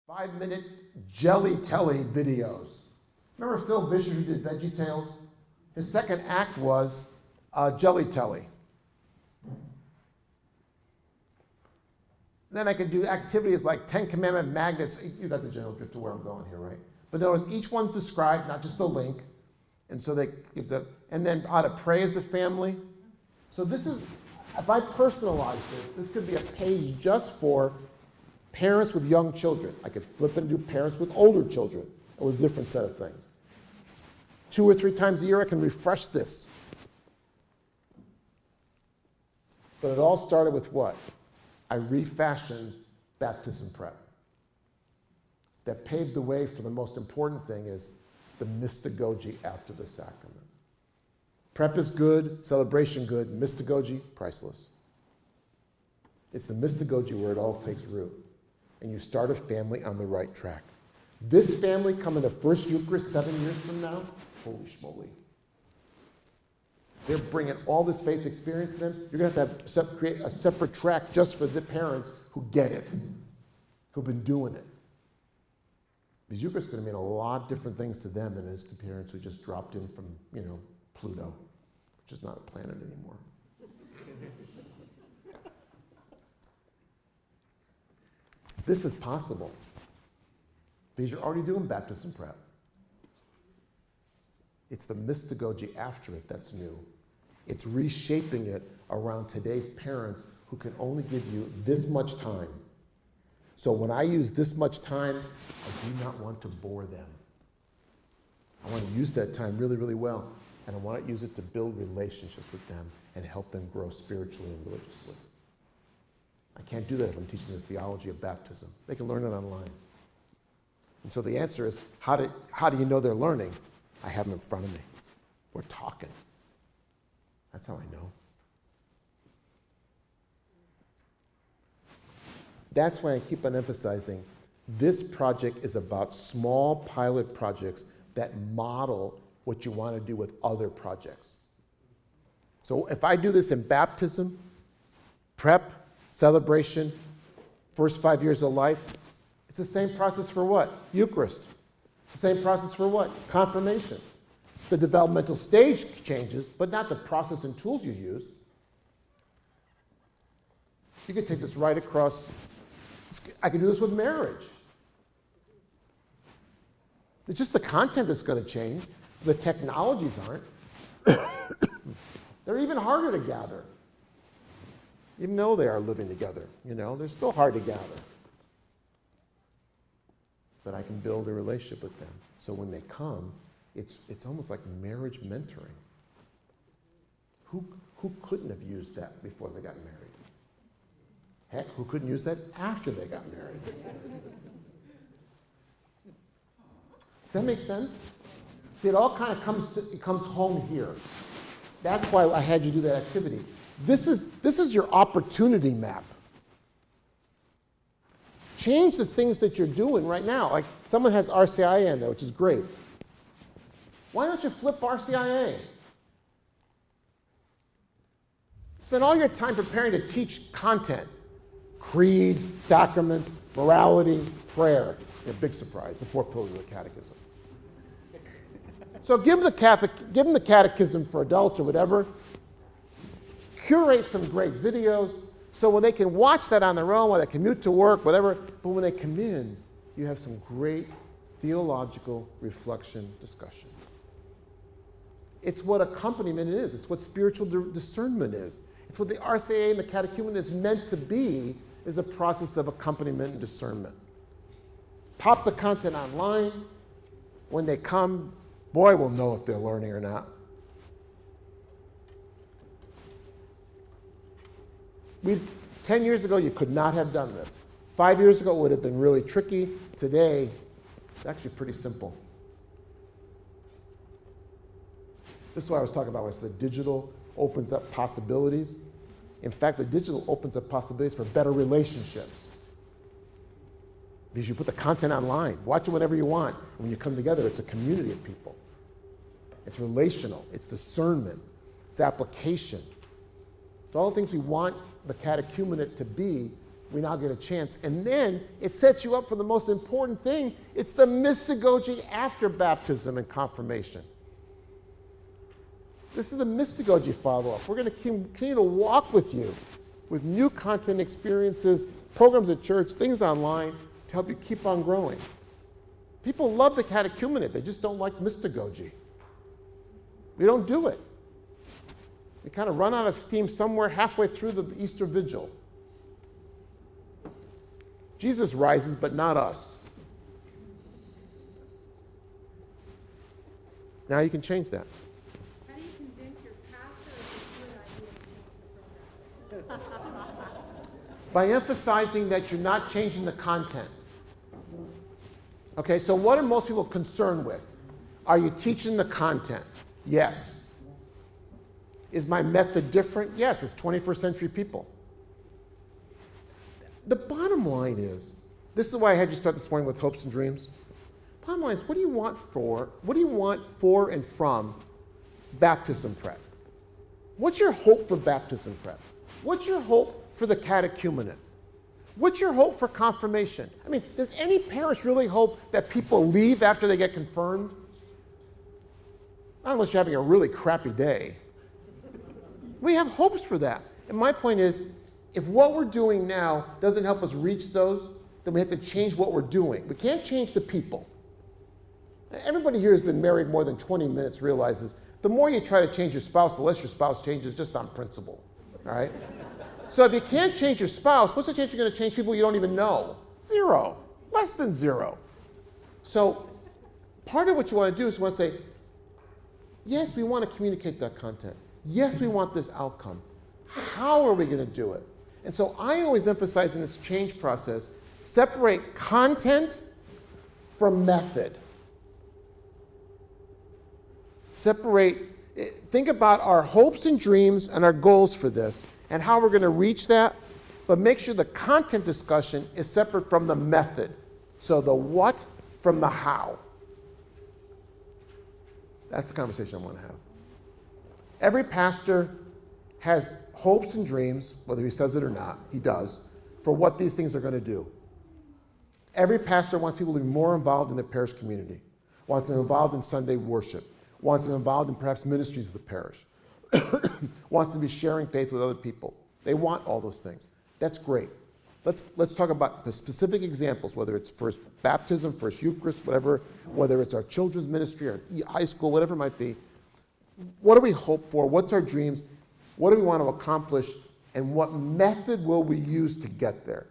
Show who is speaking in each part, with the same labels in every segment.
Speaker 1: 5-minute jelly telly videos. Remember Phil Vischer who did Veggie Tales? His second act was jelly telly. Then I could do activities like 10 Commandment magnets. You got the general drift of where I'm going here, right? But notice each one's described, not just a link. And so that gives a, and then how to pray as a family. So this is, if I personalize this could be a page just for parents with young children. I could flip it and do parents with older children, or with a different set of things. 2 or 3 times a year I can refresh this. But it all started with what? I refashioned baptism prep. That paved the way for the most important thing is the mystagogy after the sacrament. Prep is good, celebration good, mystagogy, priceless. It's the mystagogy where it all takes root. And you start a family on the right track. This family coming to First Eucharist 7 years from now, holy schmoly. They're bringing all this faith experience to them. You're going to have to create a separate track just for the parents who get it, who've been doing it. Because Eucharist is going to mean a lot of different things to them than it is to parents who just dropped in from, Pluto, which is not a planet anymore. This is possible because you're already doing baptism prep. It's the mystagogy after it that's new. It's reshaping it around today's parents who can only give you this much time. So when I use this much time, I do not want to bore them. I want to use that time really, really well. And I want to use it to build relationships with them and help them grow spiritually and religiously. I can't do that if I'm teaching the theology of baptism. They can learn it online. And so the answer is, how do you know they're learning? I have them in front of me. We're talking. That's how I know. That's why I keep on emphasizing this project is about small pilot projects that model what you want to do with other projects. So if I do this in baptism, prep, celebration, first 5 years of life, it's the same process for what? Eucharist. It's the same process for what? Confirmation. The developmental stage changes, but not the process and tools you use. You could take this right across. I can do this with marriage. It's just the content that's going to change. The technologies aren't. They're even harder to gather. Even though they are living together, they're still hard to gather. But I can build a relationship with them. So when they come, it's almost like marriage mentoring. Who couldn't have used that before they got married? Heck, who couldn't use that after they got married? Does that make sense? See, it all kind of comes home here. That's why I had you do that activity. This is your opportunity map. Change the things that you're doing right now. Like someone has RCIA in there, which is great. Why don't you flip RCIA? Spend all your time preparing to teach content. Creed, sacraments, morality, prayer. A big surprise, the 4 pillars of the catechism. So give them the catechism for adults or whatever. Curate some great videos so when they can watch that on their own, while they commute to work, whatever, but when they come in, you have some great theological reflection discussion. It's what accompaniment is. It's what spiritual discernment is. It's what the RCA and the catechumen is meant to be, is a process of accompaniment and discernment. Pop the content online. When they come, boy, we'll know if they're learning or not. 10 years ago, you could not have done this. 5 years ago, it would have been really tricky. Today, it's actually pretty simple. This is what I was talking about, was the digital opens up possibilities. In fact, the digital opens up possibilities for better relationships. Because you put the content online. Watch it whenever you want. When you come together, it's a community of people. It's relational. It's discernment. It's application. It's all the things we want the catechumenate to be we now get a chance. And then it sets you up for the most important thing. It's the mystagogy after baptism and confirmation. This is the mystagogy follow-up. We're going to continue to walk with you with new content, experiences, programs at church, things online to help you keep on growing. People love the catechumenate. They just don't like mystagogy. We don't do it. We kind of run out of steam somewhere halfway through the Easter Vigil. Jesus rises, but not us. Now you can change that.
Speaker 2: How do you convince your pastor it's a good idea to change the program?
Speaker 1: By emphasizing that you're not changing the content. Okay, so what are most people concerned with? Are you teaching the content? Yes. Is my method different? Yes, it's 21st century people. The bottom line is, this is why I had you start this morning with hopes and dreams. Bottom line is, what do you want for and from baptism prep? What's your hope for baptism prep? What's your hope for the catechumenate? What's your hope for confirmation? I mean, does any parish really hope that people leave after they get confirmed? Not unless you're having a really crappy day. We have hopes for that. And my point is, if what we're doing now doesn't help us reach those, then we have to change what we're doing. We can't change the people. Everybody here who's been married more than 20 minutes realizes the more you try to change your spouse, the less your spouse changes just on principle. All right? So if you can't change your spouse, what's the chance you're going to change people you don't even know? Zero. Less than zero. So part of what you want to do is you want to say, yes, we want to communicate that content. Yes, we want this outcome. How are we going to do it? And so I always emphasize in this change process, separate content from method. Think about our hopes and dreams and our goals for this and how we're going to reach that, but make sure the content discussion is separate from the method. So the what from the how. That's the conversation I want to have. Every pastor has hopes and dreams, whether he says it or not, he does, for what these things are going to do. Every pastor wants people to be more involved in the parish community, wants them involved in Sunday worship, wants them involved in perhaps ministries of the parish, wants them to be sharing faith with other people. They want all those things. That's great. Let's talk about the specific examples, whether it's first baptism, first Eucharist, whatever, whether it's our children's ministry or high school, whatever it might be. What do we hope for? What's our dreams? What do we want to accomplish? And what method will we use to get there?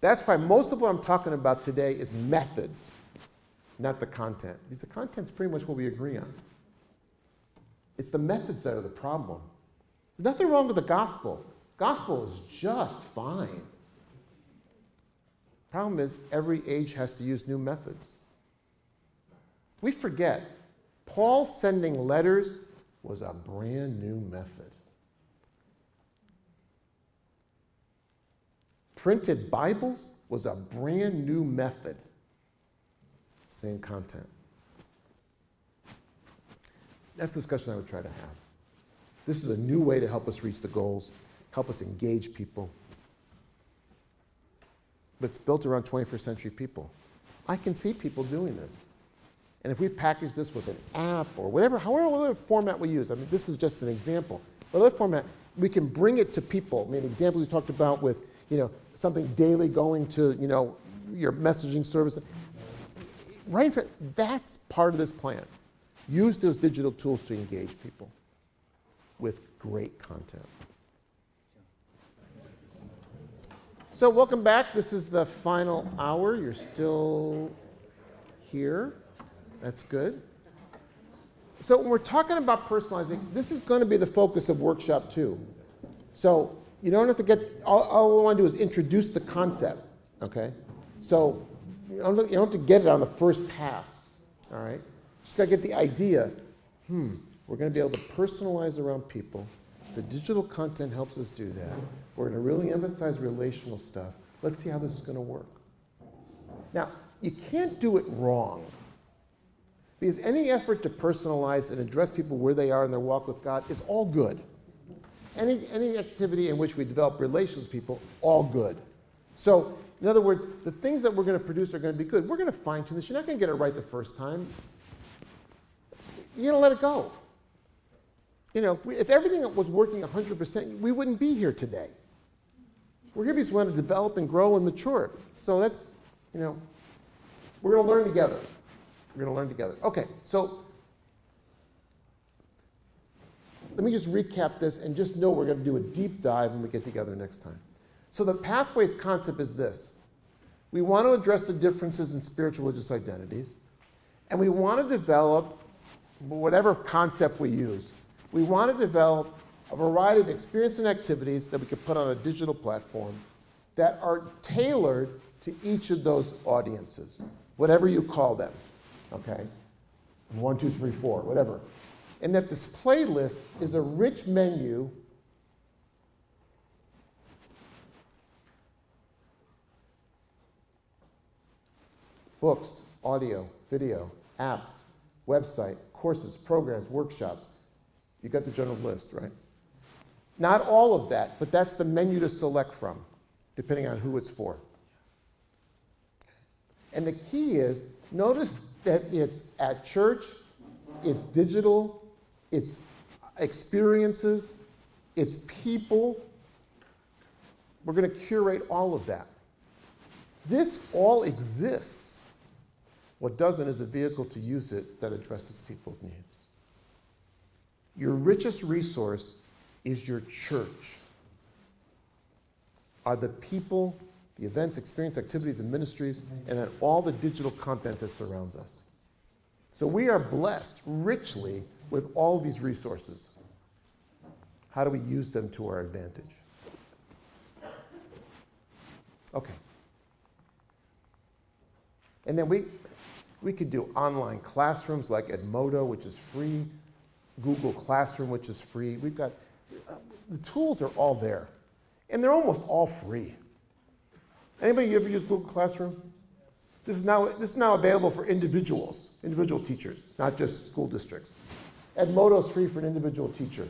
Speaker 1: That's why most of what I'm talking about today is methods, not the content. Because the content's pretty much what we agree on. It's the methods that are the problem. There's nothing wrong with the gospel. Gospel is just fine. Problem is, every age has to use new methods. We forget, Paul sending letters was a brand new method. Printed Bibles was a brand new method. Same content. That's the discussion I would try to have. This is a new way to help us reach the goals, help us engage people. But it's built around 21st century people. I can see people doing this. And if we package this with an app or whatever, however format we use, I mean, this is just an example. Whatever format, we can bring it to people. I mean, examples we talked about with, something daily going to, your messaging service. Right in front, that's part of this plan. Use those digital tools to engage people with great content. So welcome back. This is the final hour. You're still here. That's good. So when we're talking about personalizing, this is going to be the focus of workshop 2. So you don't have to all I want to do is introduce the concept, okay? So you don't have to get it on the first pass, all right? Just got to get the idea, we're going to be able to personalize around people. The digital content helps us do that. We're going to really emphasize relational stuff. Let's see how this is going to work. Now, you can't do it wrong. Because any effort to personalize and address people where they are in their walk with God is all good. Any activity in which we develop relations with people, all good. So, in other words, the things that we're going to produce are going to be good. We're going to fine-tune this. You're not going to get it right the first time. You're going to let it go. You know, if everything was working 100%, we wouldn't be here today. We're here because we want to develop and grow and mature. So that's, you know, we're going to learn together. We're going to learn together. Okay, so let me just recap this and just know we're going to do a deep dive when we get together next time. So the pathways concept is this. We want to address the differences in spiritual religious identities, and we want to develop, whatever concept we use, we want to develop a variety of experiences and activities that we can put on a digital platform that are tailored to each of those audiences, whatever you call them, okay? 1, 2, 3, 4, whatever. And that this playlist is a rich menu books, audio, video, apps, website, courses, programs, workshops. You got the general list, right? Not all of that, but that's the menu to select from, depending on who it's for. And the key is, notice that it's at church, it's digital, it's experiences, it's people. We're going to curate all of that. This all exists. What doesn't is a vehicle to use it that addresses people's needs. Your richest resource is your church. Are the people, the events, experience, activities, and ministries, and then all the digital content that surrounds us. So we are blessed richly with all these resources. How do we use them to our advantage? Okay. And then we could do online classrooms like Edmodo, which is free, Google Classroom, which is free. We've got, the tools are all there. And they're almost all free. Anybody ever use Google Classroom? This is now available for individuals, individual teachers, not just school districts. Edmodo is free for an individual teacher.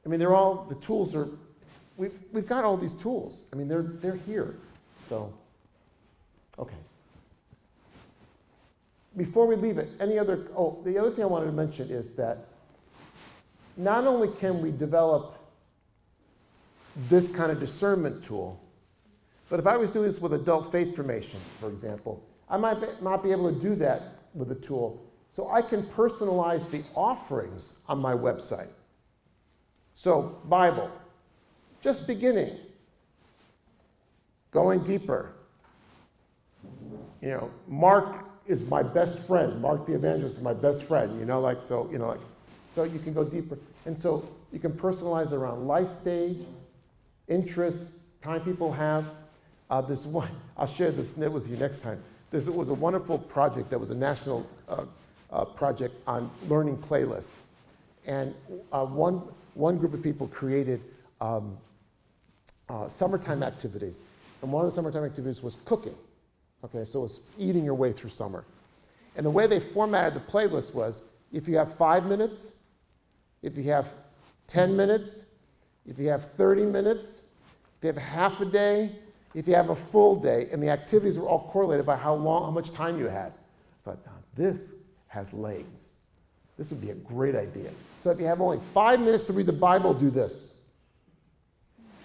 Speaker 1: I mean, the tools are, we've got all these tools. I mean, they're here. So, okay. Before we leave it, the other thing I wanted to mention is that not only can we develop this kind of discernment tool, but if I was doing this with adult faith formation, for example, I might not be able to do that with a tool. So I can personalize the offerings on my website. So, Bible, just beginning, going deeper. You know, Mark is my best friend. Mark the evangelist is my best friend. So you can go deeper. And so you can personalize around life stage, interests, time people have. There's one, I'll share this with you next time. It was a wonderful project that was a national project on learning playlists. And one group of people created summertime activities. And one of the summertime activities was cooking. Okay, so it's eating your way through summer. And the way they formatted the playlist was, if you have 5 minutes, if you have 10 minutes, if you have 30 minutes, if you have half a day, if you have a full day, and the activities were all correlated by how much time you had. I thought, now this has legs. This would be a great idea. So if you have only 5 minutes to read the Bible, do this.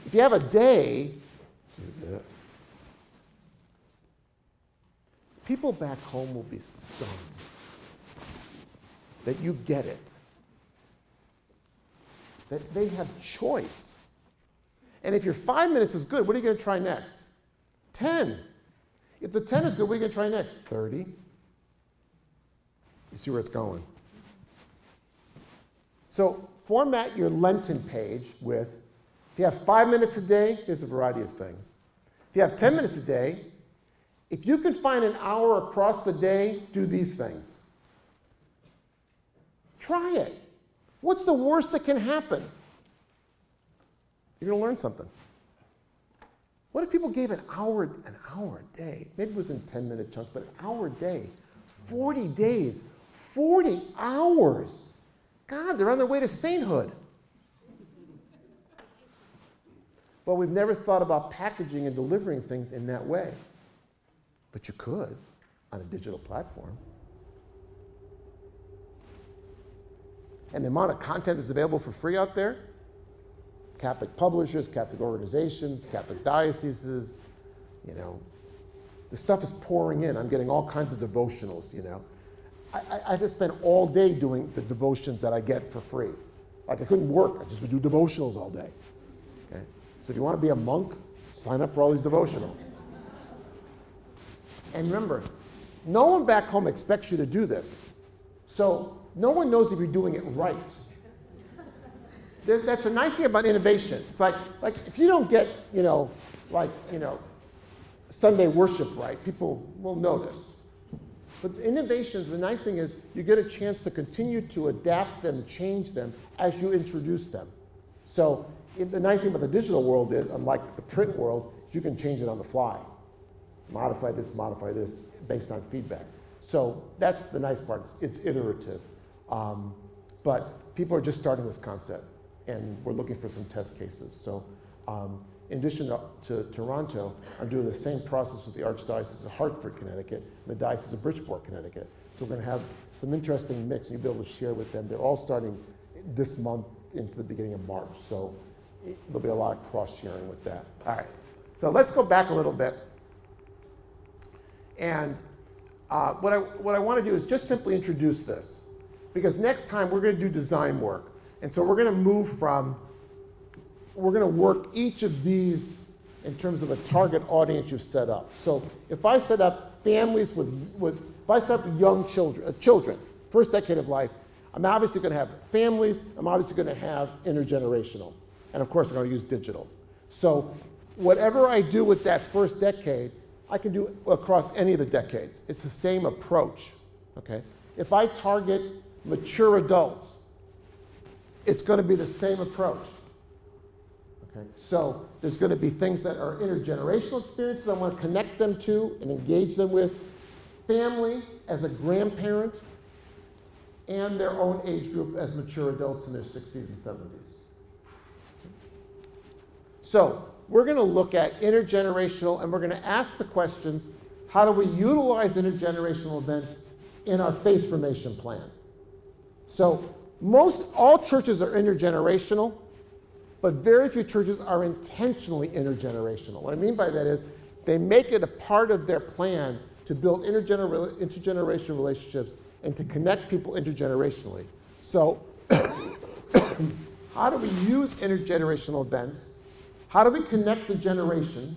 Speaker 1: If you have a day, do this. People back home will be stunned that you get it. That they have choice. And if your 5 minutes is good, what are you going to try next? 10. If the 10 is good, what are you going to try next? 30. You see where it's going. So format your Lenten page with, if you have 5 minutes a day, here's a variety of things. If you have 10 minutes a day, if you can find an hour across the day, do these things. Try it. What's the worst that can happen? You're going to learn something. What if people gave an hour a day? Maybe it was in 10-minute chunks, but an hour a day. 40 days. 40 hours. God, they're on their way to sainthood. But we've never thought about packaging and delivering things in that way. But you could on a digital platform. And the amount of content that's available for free out there, Catholic publishers, Catholic organizations, Catholic dioceses, the stuff is pouring in. I'm getting all kinds of devotionals, I had to spend all day doing the devotions that I get for free. Like I couldn't work, I just would do devotionals all day. Okay? So if you want to be a monk, sign up for all these devotionals. And remember, no one back home expects you to do this. So no one knows if you're doing it right. That's the nice thing about innovation. It's like if you don't get, Sunday worship right, people will notice. But innovations, the nice thing is you get a chance to continue to adapt them, change them as you introduce them. So the nice thing about the digital world is, unlike the print world, you can change it on the fly. Modify this based on feedback. So that's the nice part. It's iterative. But people are just starting this concept, and we're looking for some test cases. So in addition to Toronto, I'm doing the same process with the Archdiocese of Hartford, Connecticut, and the Diocese of Bridgeport, Connecticut. So we're going to have some interesting mix, and you'll be able to share with them. They're all starting this month into the beginning of March. So there'll be a lot of cross-sharing with that. All right. So let's go back a little bit. And what I want to do is just simply introduce this. Because next time we're going to do design work. And so we're going to move from, we're going to work each of these in terms of a target audience you've set up. So if I set up families if I set up young children, first decade of life, I'm obviously going to have families, I'm obviously going to have intergenerational. And of course I'm going to use digital. So whatever I do with that first decade, I can do across any of the decades. It's the same approach, okay? If I target mature adults, it's going to be the same approach. Okay? So there's going to be things that are intergenerational experiences I want to connect them to and engage them with. Family as a grandparent and their own age group as mature adults in their 60s and 70s. So we're going to look at intergenerational, and we're going to ask the questions, how do we utilize intergenerational events in our faith formation plan? So all churches are intergenerational, but very few churches are intentionally intergenerational. What I mean by that is they make it a part of their plan to build intergenerational relationships and to connect people intergenerationally. So how do we use intergenerational events? How do we connect the generations?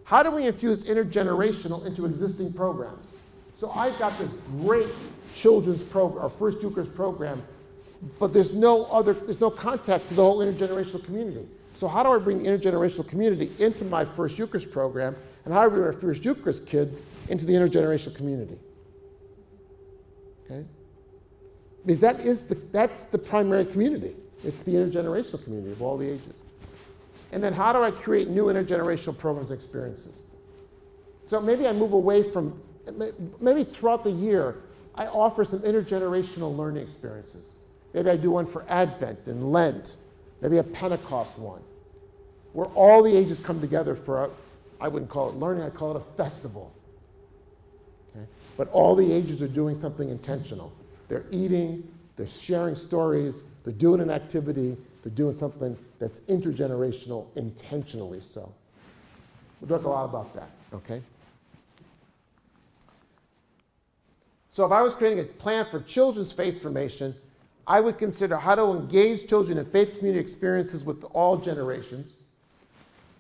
Speaker 1: How do we infuse intergenerational into existing programs? So I've got this great children's program, our First Eucharist program, but there's no contact to the whole intergenerational community. So how do I bring the intergenerational community into my First Eucharist program, and how do I bring our First Eucharist kids into the intergenerational community? Okay? Because that's the primary community. It's the intergenerational community of all the ages. And then how do I create new intergenerational programs and experiences? So maybe I move away from, maybe throughout the year, I offer some intergenerational learning experiences. Maybe I do one for Advent and Lent, maybe a Pentecost one, where all the ages come together for I wouldn't call it learning, I'd call it a festival. Okay? But all the ages are doing something intentional. They're eating, they're sharing stories, they're doing an activity, they're doing something that's intergenerational intentionally so. We'll talk a lot about that, okay? So if I was creating a plan for children's faith formation, I would consider how to engage children in faith community experiences with all generations.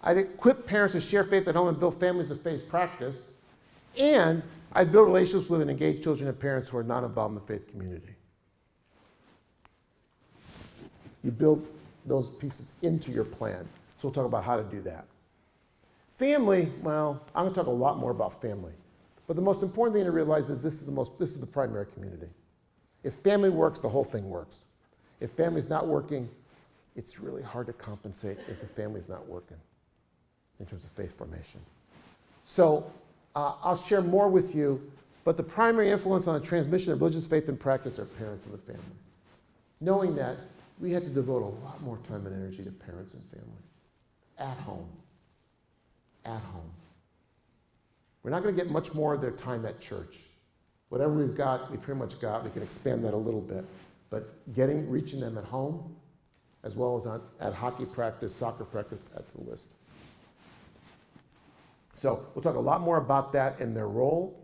Speaker 1: I'd equip parents to share faith at home and build families of faith practice. And I'd build relationships with and engage children and parents who are not involved in the faith community. You build those pieces into your plan. So we'll talk about how to do that. Family, well, I'm going to talk a lot more about family. But the most important thing to realize is this is the primary community. If family works, the whole thing works. If family's not working, it's really hard to compensate if the family's not working in terms of faith formation. So I'll share more with you, but the primary influence on the transmission of religious faith and practice are parents and the family. Knowing that, we had to devote a lot more time and energy to parents and family. at home. At home. We're not going to get much more of their time at church. Whatever we've got, we pretty much got. We can expand that a little bit. But reaching them at home, as well as at hockey practice, soccer practice, add to the list. So we'll talk a lot more about that in their role.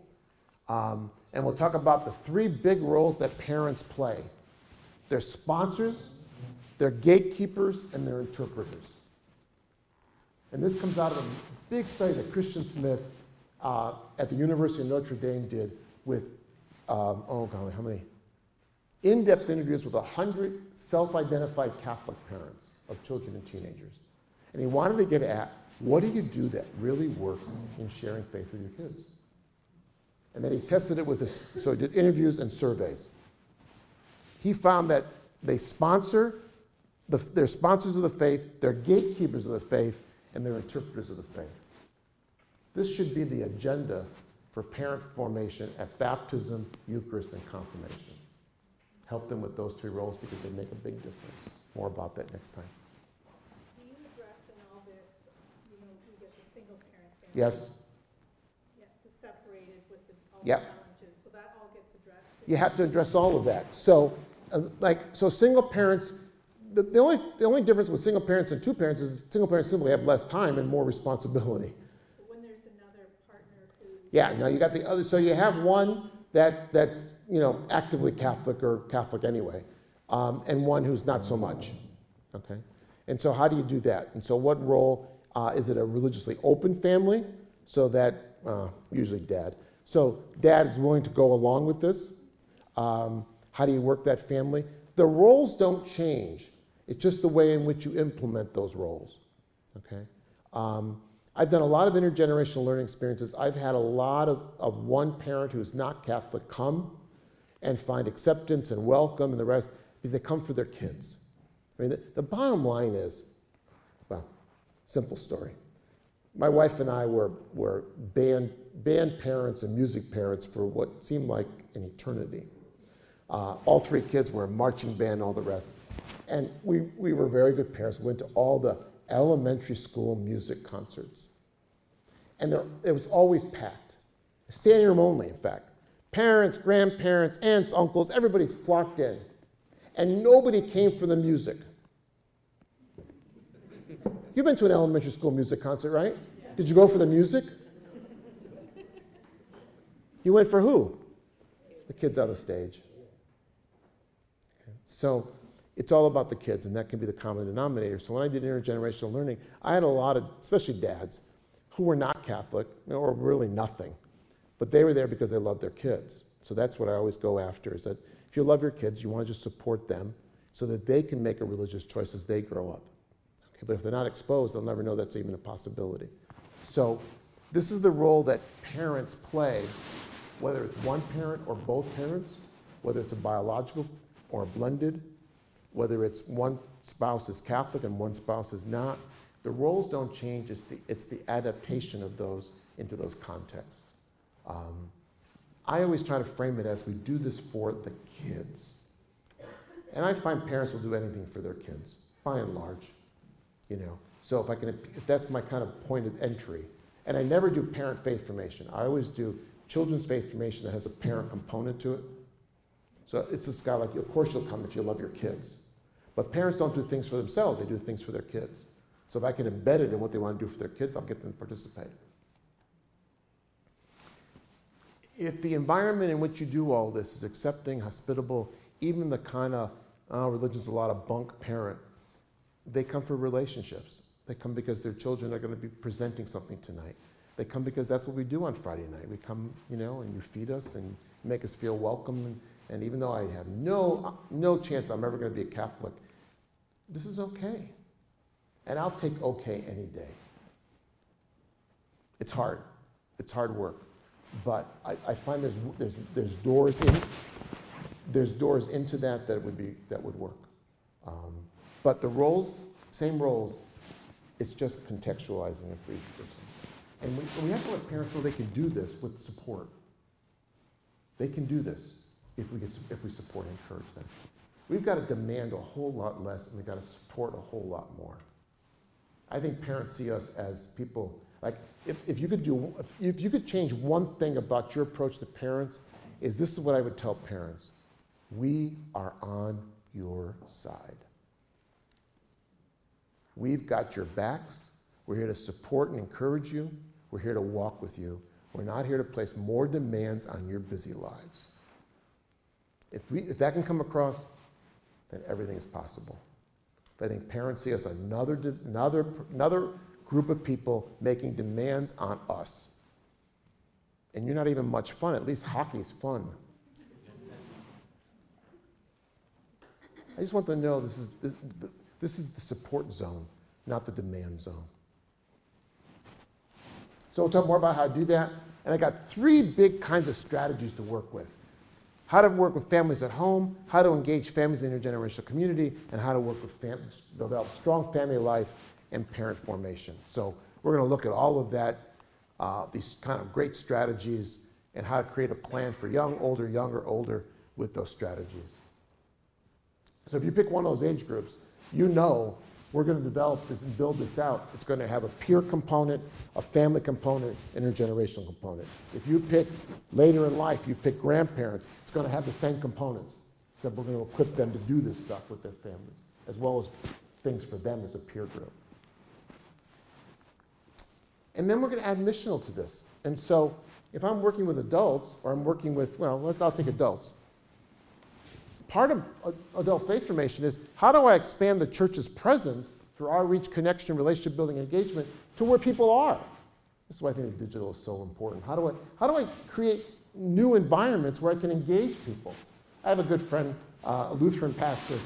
Speaker 1: And we'll talk about the three big roles that parents play. They're sponsors, they're gatekeepers, and they're interpreters. And this comes out of a big study that Christian Smith at the University of Notre Dame did with, how many? In-depth interviews with 100 self-identified Catholic parents of children and teenagers. And he wanted to get at, what do you do that really works in sharing faith with your kids? And then he tested it with this, so he did interviews and surveys. He found that they're sponsors of the faith, they're gatekeepers of the faith, and they're interpreters of the faith. This should be the agenda for parent formation at baptism, Eucharist, and confirmation. Help them with those three roles because they make a big difference. More about that next time.
Speaker 2: Do you address in all this, you get the single parent family?
Speaker 1: Yes.
Speaker 2: Yeah, the separated with all
Speaker 1: Yep.
Speaker 2: the challenges, so that all gets addressed?
Speaker 1: You have to address all of that. So, single parents, the only difference with single parents and two parents is single parents simply have less time and more responsibility.
Speaker 2: But when there's another partner who...
Speaker 1: Yeah, now you got the other, so you have one that's actively Catholic or Catholic anyway, and one who's not so much, okay? And so how do you do that? And so what role, is it a religiously open family? So that, usually dad. So dad is willing to go along with this. How do you work that family? The roles don't change. It's just the way in which you implement those roles, okay? I've done a lot of intergenerational learning experiences. I've had a lot of one parent who's not Catholic come and find acceptance and welcome and the rest because they come for their kids. I mean, the bottom line is, well, simple story. My wife and I were band parents and music parents for what seemed like an eternity. All three kids were in marching band and all the rest. And we were very good parents. We went to all the elementary school music concerts. And it was always packed. Standing room only, in fact. Parents, grandparents, aunts, uncles, everybody flocked in. And nobody came for the music. You've been to an elementary school music concert, right? Yeah. Did you go for the music? You went for who? The kids on the stage. Okay. So it's all about the kids, and that can be the common denominator. So when I did intergenerational learning, I had a lot of, especially dads, who were not Catholic, or really nothing. But they were there because they loved their kids. So that's what I always go after, is that if you love your kids, you want to just support them so that they can make a religious choice as they grow up. Okay, but if they're not exposed, they'll never know that's even a possibility. So this is the role that parents play, whether it's one parent or both parents, whether it's a biological or a blended, whether it's one spouse is Catholic and one spouse is not. The roles don't change, it's the adaptation of those into those contexts. I always try to frame it as we do this for the kids. And I find parents will do anything for their kids, by and large. So if that's my kind of point of entry. And I never do parent faith formation. I always do children's faith formation that has a parent component to it. So it's this guy like, of course you'll come if you love your kids. But parents don't do things for themselves, they do things for their kids. So if I can embed it in what they want to do for their kids, I'll get them to participate. If the environment in which you do all this is accepting, hospitable, even the kind of, religion's a lot of bunk parent, they come for relationships. They come because their children are going to be presenting something tonight. They come because that's what we do on Friday night. We come, and you feed us and make us feel welcome. And even though I have no chance I'm ever going to be a Catholic, this is okay. And I'll take okay any day. It's hard. It's hard work. But I find there's doors in. There's doors into that would work. But the roles, same roles, it's just contextualizing it for each person. And we have to let parents know they can do this with support. They can do this if we support and encourage them. We've got to demand a whole lot less, and we've got to support a whole lot more. I think parents see us as people, like, if you could change one thing about your approach to parents, is this is what I would tell parents. We are on your side. We've got your backs. We're here to support and encourage you. We're here to walk with you. We're not here to place more demands on your busy lives. If that can come across, then everything is possible. But I think parents see us as another group of people making demands on us. And you're not even much fun. At least hockey's fun. I just want them to know this is the support zone, not the demand zone. So we'll talk more about how to do that. And I got 3 big kinds of strategies to work with. How to work with families at home, how to engage families in intergenerational community, and how to work with develop strong family life and parent formation. So we're going to look at all of that, these kind of great strategies, and how to create a plan for young, older with those strategies. So if you pick one of those age groups, you know we're going to develop this and build this out. It's going to have a peer component, a family component, intergenerational component. If you pick later in life, you pick grandparents, it's going to have the same components, except we're going to equip them to do this stuff with their families, as well as things for them as a peer group. And then we're going to add missional to this. And so if I'm working with adults, or I'm working with, I'll take adults. Part of adult faith formation is, how do I expand the church's presence through outreach, connection, relationship building, engagement to where people are? This is why I think digital is so important. How do I create new environments where I can engage people? I have a good friend, a Lutheran pastor,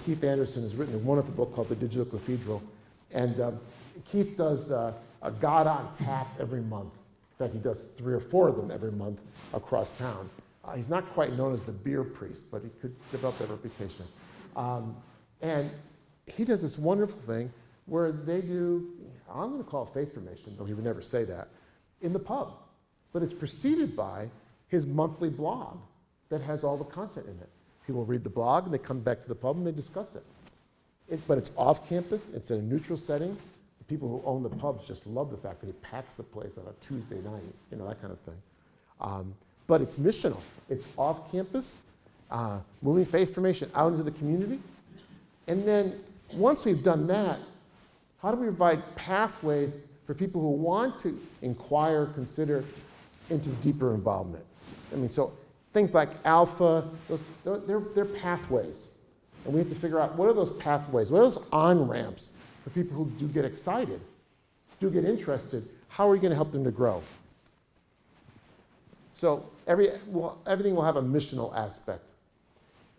Speaker 1: Keith Anderson, has written a wonderful book called The Digital Cathedral. And Keith does a God on Tap every month. In fact, he does 3 or 4 of them every month across town. He's not quite known as the beer priest, but he could develop that reputation. And he does this wonderful thing where they do, I'm going to call it faith formation, though he would never say that, in the pub. But it's preceded by his monthly blog that has all the content in it. People read the blog, and they come back to the pub, and they discuss it. But it's off campus. It's in a neutral setting. The people who own the pubs just love the fact that he packs the place on a Tuesday night, that kind of thing. But it's missional. It's off campus, moving faith formation out into the community. And then once we've done that, how do we provide pathways for people who want to inquire, consider, into deeper involvement? So things like Alpha, they're pathways. And we have to figure out, what are those pathways? What are those on-ramps for people who do get excited, do get interested? How are we going to help them to grow? So everything will have a missional aspect.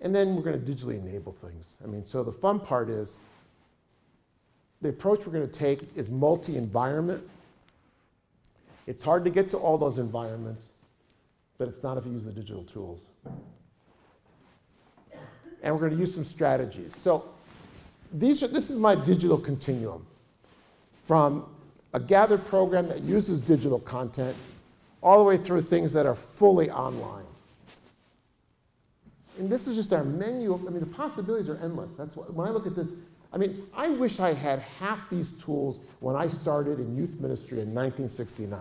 Speaker 1: And then we're going to digitally enable things. So the fun part is, the approach we're going to take is multi-environment. It's hard to get to all those environments, but it's not if you use the digital tools. And we're going to use some strategies. So this is my digital continuum, from a gathered program that uses digital content all the way through things that are fully online. And this is just our menu. The possibilities are endless. That's what, when I look at this, I wish I had half these tools when I started in youth ministry in 1969.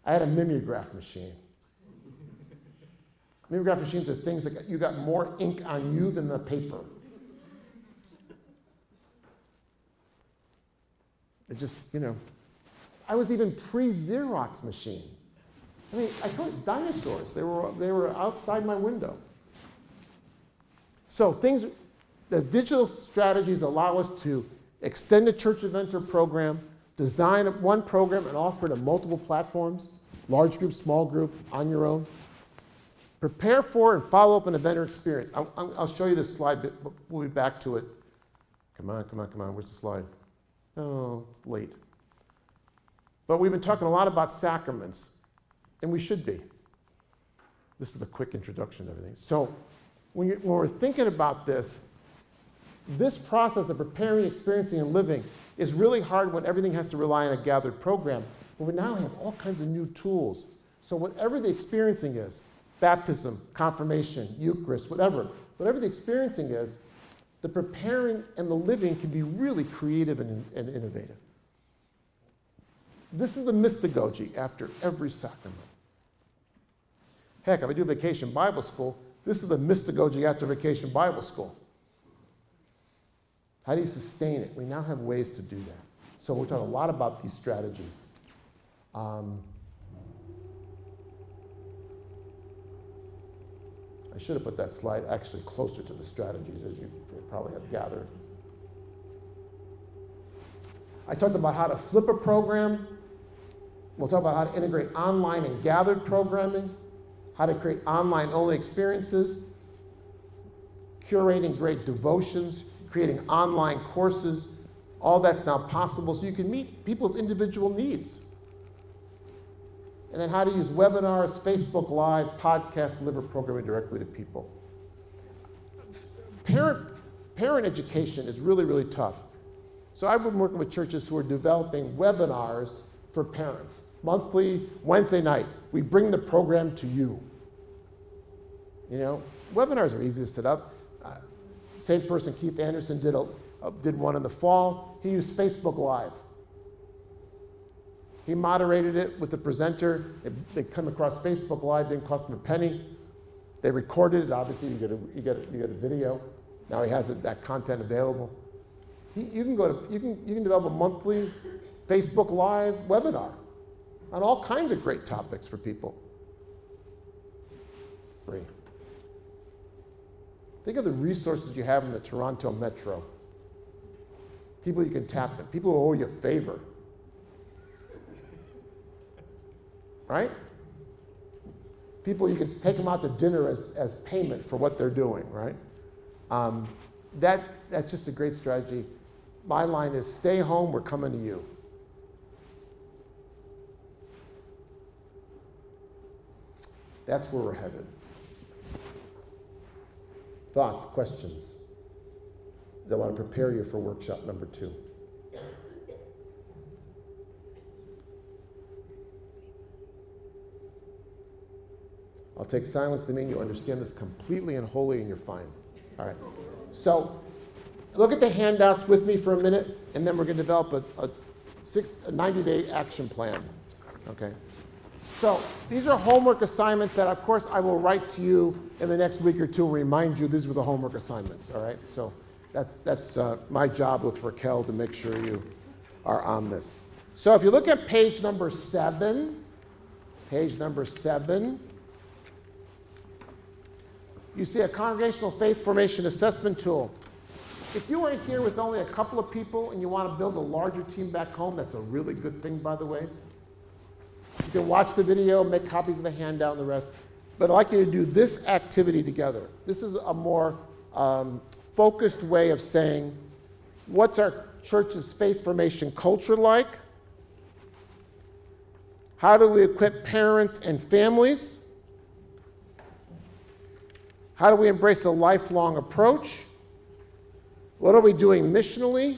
Speaker 1: I had a mimeograph machine. Mimeograph machines are things that you got more ink on you than the paper. It just, I was even pre-Xerox machine. I call it dinosaurs. They were outside my window. So the digital strategies allow us to extend a church event or program, design one program and offer it on multiple platforms, large group, small group, on your own. Prepare for and follow up an event or experience. I'll show you this slide, but we'll be back to it. Come on. Where's the slide? Oh, it's late. But we've been talking a lot about sacraments, and we should be. This is a quick introduction to everything. So when we're thinking about this process of preparing, experiencing, and living is really hard when everything has to rely on a gathered program. But we now have all kinds of new tools. So whatever the experiencing is, baptism, confirmation, Eucharist, whatever the experiencing is, the preparing and the living can be really creative and innovative. This is a mystagogy after every sacrament. Heck, if I do Vacation Bible School, this is a mystagogy after Vacation Bible School. How do you sustain it? We now have ways to do that. So we're talking a lot about these strategies. I should have put that slide actually closer to the strategies, as you probably have gathered. I talked about how to flip a program. We'll talk about how to integrate online and gathered programming, how to create online-only experiences, curating great devotions, creating online courses. All that's now possible so you can meet people's individual needs. And then how to use webinars, Facebook Live, podcasts, deliver programming directly to people. Parent education is really, really tough. So I've been working with churches who are developing webinars for parents. Monthly, Wednesday night, we bring the program to you. You know, webinars are easy to set up. Same person, Keith Anderson, did one in the fall. He used Facebook Live. He moderated it with the presenter. They come across Facebook Live, didn't cost them a penny. They recorded it. Obviously, you get a video. Now he has that content available. You can develop a monthly Facebook Live webinar on all kinds of great topics for people. Free. Think of the resources you have in the Toronto Metro. People you can tap in. People who owe you a favor. Right? People you can take them out to dinner as payment for what they're doing, right? That's just a great strategy. My line is, stay home, we're coming to you. That's where we're headed. Thoughts, questions? I want to prepare you for workshop number 2. I'll take silence to mean you understand this completely and wholly and you're fine. All right. So look at the handouts with me for a minute, and then we're going to develop a 90-day action plan. Okay. So these are homework assignments that, of course, I will write to you in the next week or two and remind you these were the homework assignments. All right. So that's my job with Racquel to make sure you are on this. So if you look at page number 7, you see a congregational faith formation assessment tool. If you are here with only a couple of people and you want to build a larger team back home, that's a really good thing, by the way. You can watch the video, make copies of the handout and the rest. But I'd like you to do this activity together. This is a more focused way of saying, what's our church's faith formation culture like? How do we equip parents and families? How do we embrace a lifelong approach? What are we doing missionally?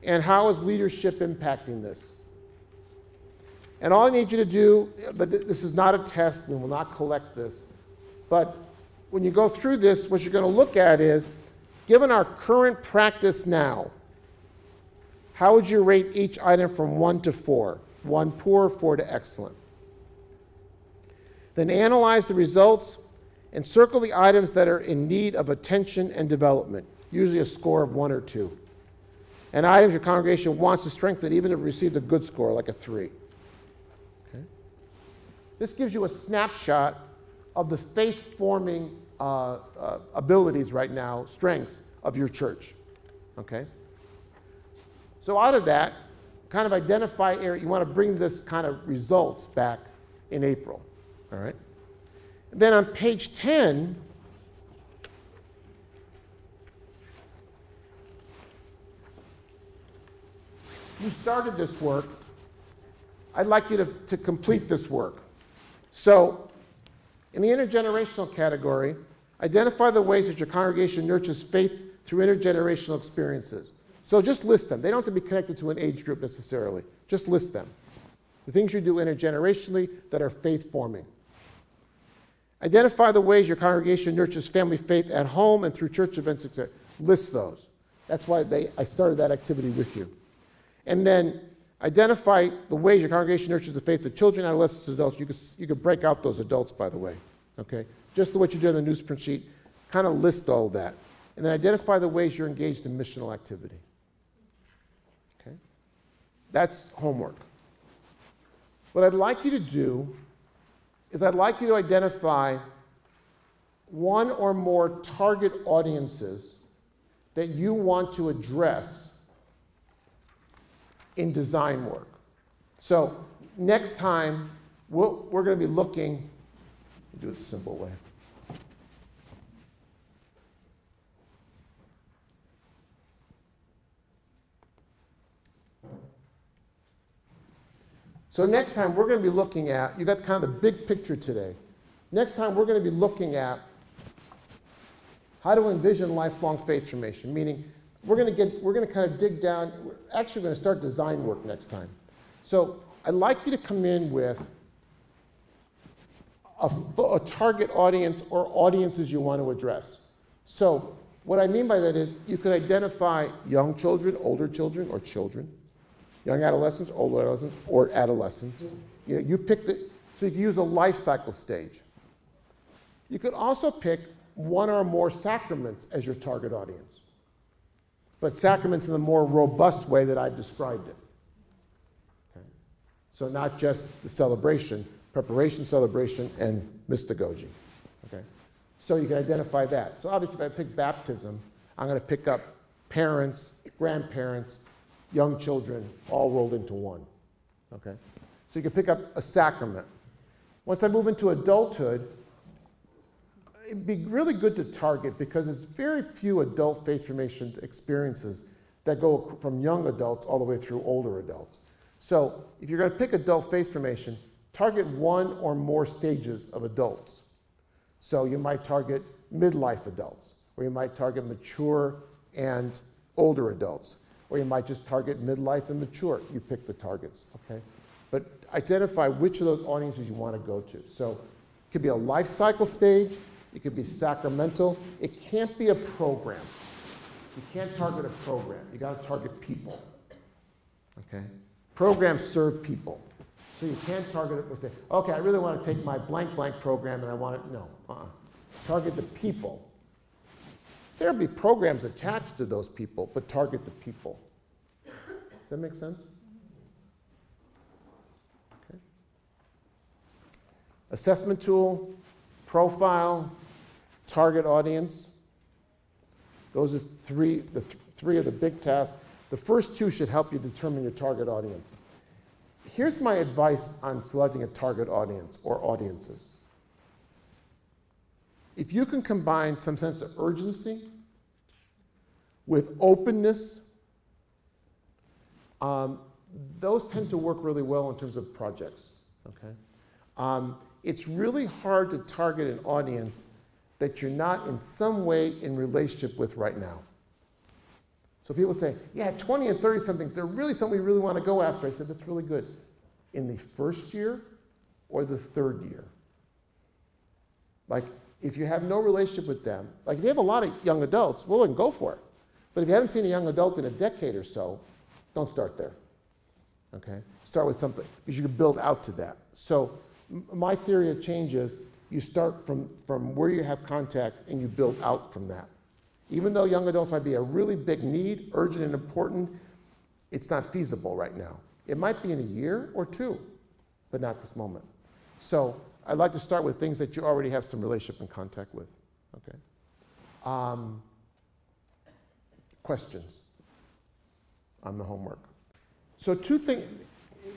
Speaker 1: And how is leadership impacting this? And all I need you to do, but this is not a test, we will not collect this, but when you go through this, what you're going to look at is, given our current practice now, how would you rate each item from 1 to 4? 1 poor, 4 to excellent. Then analyze the results and circle the items that are in need of attention and development, usually a score of 1 or 2. And items your congregation wants to strengthen, even if it received a good score, like a 3. Okay? This gives you a snapshot of the faith-forming abilities right now, strengths of your church. Okay? So out of that, kind of identify area, you want to bring this kind of results back in April. All right? Then on page 10, you started this work. I'd like you to complete this work. So, in the intergenerational category, identify the ways that your congregation nurtures faith through intergenerational experiences. So just list them. They don't have to be connected to an age group necessarily. Just list them. The things you do intergenerationally that are faith-forming. Identify the ways your congregation nurtures family faith at home and through church events, etc. List those. That's why I started that activity with you. And then identify the ways your congregation nurtures the faith of children, adolescents, adults. You could break out those adults, by the way. Okay? Just what you do on the newsprint sheet, kind of list all that. And then identify the ways you're engaged in missional activity. Okay? That's homework. What I'd like you to do is I'd like you to identify one or more target audiences that you want to address in design work. So next time, we're going to be looking, do it the simple way. So next time, we're going to be looking at, you got kind of the big picture today. Next time, we're going to be looking at how to envision lifelong faith formation, meaning we're going to kind of dig down. We're actually going to start design work next time. So I'd like you to come in with a target audience or audiences you want to address. So what I mean by that is you could identify young children, older children, or children. Young adolescents, older adolescents, or adolescents. You pick so you can use a life cycle stage. You could also pick one or more sacraments as your target audience. But sacraments in the more robust way that I've described it. Okay? So not just the celebration, preparation, celebration, and mystagogy. Okay? So you can identify that. So obviously if I pick baptism, I'm going to pick up parents, grandparents, young children, all rolled into one. Okay? So you can pick up a sacrament. Once I move into adulthood, it'd be really good to target because it's very few adult faith formation experiences that go from young adults all the way through older adults. So if you're going to pick adult faith formation, target one or more stages of adults. So you might target midlife adults, or you might target mature and older adults, or you might just target midlife and mature. You pick the targets, okay? But identify which of those audiences you want to go to. So it could be a life cycle stage. It could be sacramental. It can't be a program. You can't target a program. You got to target people, okay? Programs serve people. So you can't target it and say, okay, I really want to take my blank program and I want it, no. Target the people. There'll be programs attached to those people, but target the people. Does that make sense? Okay. Assessment tool, profile, target audience. Those are three of the big tasks. The first two should help you determine your target audience. Here's my advice on selecting a target audience or audiences. If you can combine some sense of urgency with openness, those tend to work really well in terms of projects, okay? It's really hard to target an audience that you're not in some way in relationship with right now. So people say, yeah, 20 and 30 something, they're really something we really want to go after. I said, that's really good. In the first year or the third year? Like, if you have no relationship with them, like if you have a lot of young adults, well, then go for it. But if you haven't seen a young adult in a decade or so, don't start there, okay? Start with something, because you can build out to that. So my theory of change is you start from where you have contact and you build out from that. Even though young adults might be a really big need, urgent and important, it's not feasible right now. It might be in a year or two, but not this moment. So I'd like to start with things that you already have some relationship and contact with, okay? Questions on the homework. So two things,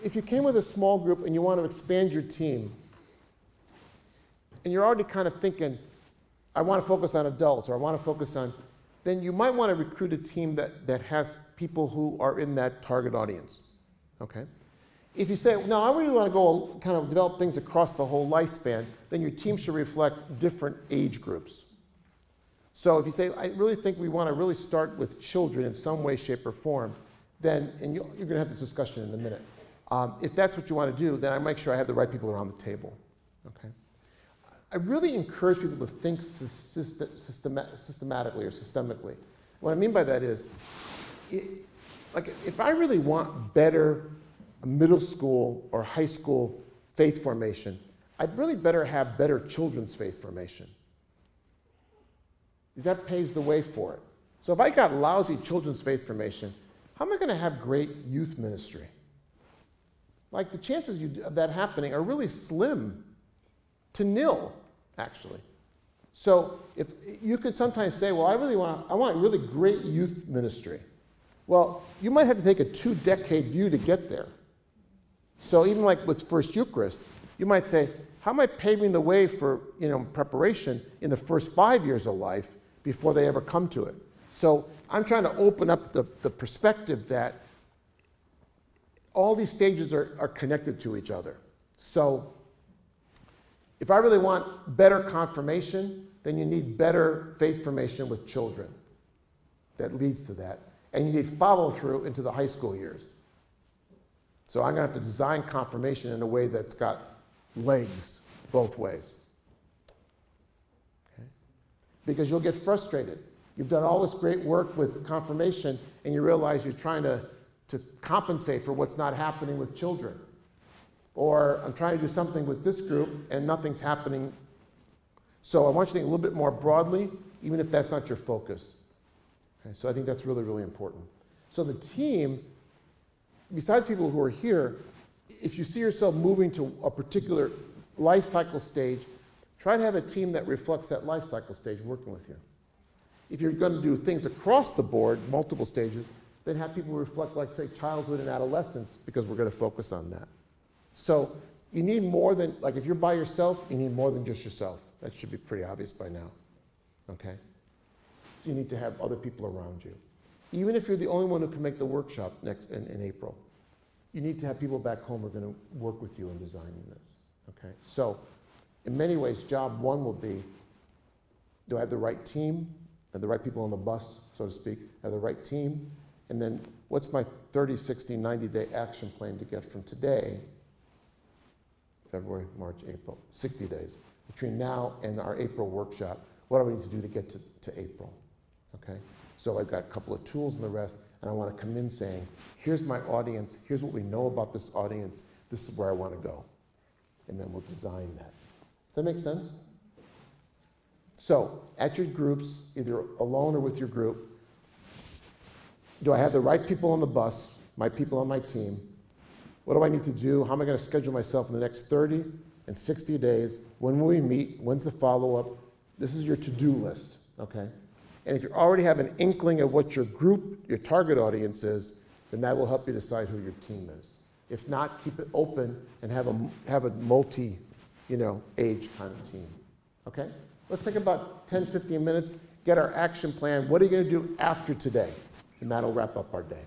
Speaker 1: if you came with a small group and you want to expand your team, and you're already kind of thinking, I want to focus on adults, or I want to focus on, then you might want to recruit a team that has people who are in that target audience, okay? If you say, no, I really want to go kind of develop things across the whole lifespan, then your team should reflect different age groups. So if you say, I really think we want to really start with children in some way, shape, or form, then, and you're going to have this discussion in a minute. If that's what you want to do, then I make sure I have the right people around the table, okay? I really encourage people to think systematically or systemically. What I mean by that is, like if I really want better middle school or high school faith formation, I'd really better have better children's faith formation. That paves the way for it. So if I got lousy children's faith formation, how am I going to have great youth ministry? Like the chances of that happening are really slim to nil, actually. So if you could sometimes say, well, I want really great youth ministry. Well, you might have to take a 2-decade view to get there. So even like with First Eucharist, you might say, how am I paving the way for preparation in the first 5 years of life before they ever come to it? So I'm trying to open up the perspective that all these stages are connected to each other. So if I really want better confirmation, then you need better faith formation with children. That leads to that. And you need follow through into the high school years. So I'm going to have to design confirmation in a way that's got legs both ways. Okay? Because you'll get frustrated. You've done all this great work with confirmation, and you realize you're trying to compensate for what's not happening with children. Or I'm trying to do something with this group, and nothing's happening. So I want you to think a little bit more broadly, even if that's not your focus. Okay? So I think that's really, really important. So the team, besides people who are here, if you see yourself moving to a particular life cycle stage, try to have a team that reflects that life cycle stage working with you. If you're going to do things across the board, multiple stages, then have people reflect, like, say, childhood and adolescence, because we're going to focus on that. So you need more than, like, if you're by yourself, you need more than just yourself. That should be pretty obvious by now. Okay? You need to have other people around you. Even if you're the only one who can make the workshop in April, you need to have people back home who are going to work with you in designing this. Okay? So in many ways, job one will be, do I have the right team and the right people on the bus, so to speak, have the right team? And then what's my 30, 60, 90-day action plan to get from today, February, March, April, 60 days, between now and our April workshop? What do we need to do to get to April? Okay? So I've got a couple of tools and the rest, and I want to come in saying, here's my audience, here's what we know about this audience, this is where I want to go. And then we'll design that. Does that make sense? So, at your groups, either alone or with your group, do I have the right people on the bus, my people on my team? What do I need to do? How am I going to schedule myself in the next 30 and 60 days? When will we meet? When's the follow-up? This is your to-do list, okay? And if you already have an inkling of what your group, your target audience is, then that will help you decide who your team is. If not, keep it open and have a multi, age kind of team, okay? Let's take about 10, 15 minutes, get our action plan. What are you going to do after today? And that'll wrap up our day.